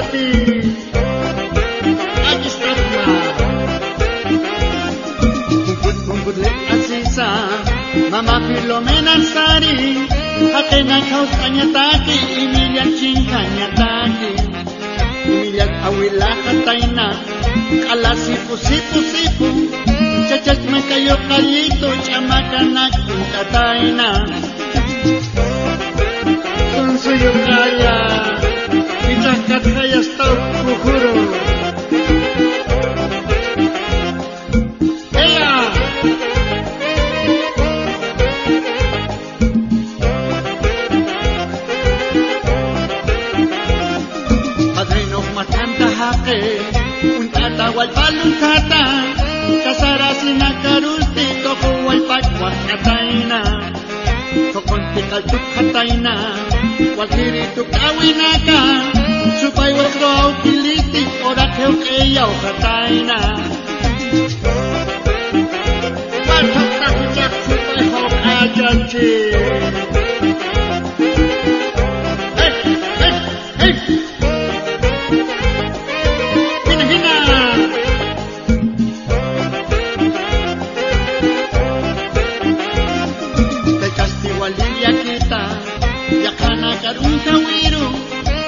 Pati Agis Ratma Bungkut lek asisa Mama Filomena Sari Hatena kaus kanyataki Imilian cingkanya tadi Imilian awila kataina Kala sipu Cacat makayo kalito Chamakanak kataina Tunsuyo kaya Icakat kaya stau kuhuro Wal palung kata kasarasi na karusti toko wal pakwat kataina tokon tikal tuk kataina wal kiri tuk awina ka supay wal kraw kiliti orak heu keyaw kataina watak takujak supay hok ajan chi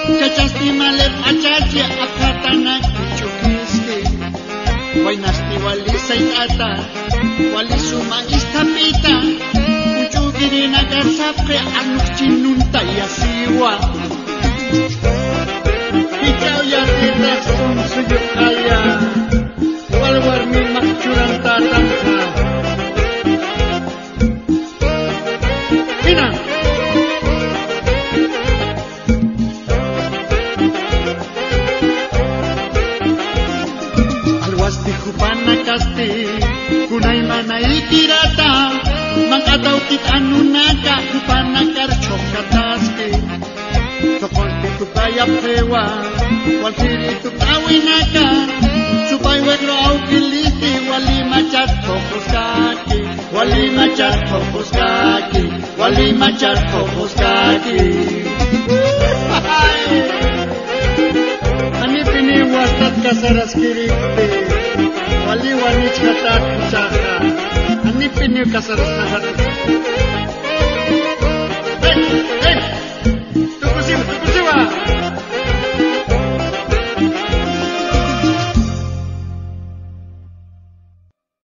Cacasti malep acacia akatana kuchukiski Wainasti wali saitata Wali suma istapita Kuchukiri nagasapre anuk cinunta yasiwa Hijau yang kita sumsuyuk kaya Walwarmi makcuran tatangka Hina Kunay manay tirata Mangadaw tit anunaka Kupanakar chokataski Tokol tikupaya prewa Walkiri tukawinaka Supay wegro au kiliti Wali machat kokoskaki Wali machat kokoskaki Wali machat kokoskaki Ani pini wastat kasaras kirikti Wali wanich katat kucaka Ani pinyo kasaras na hati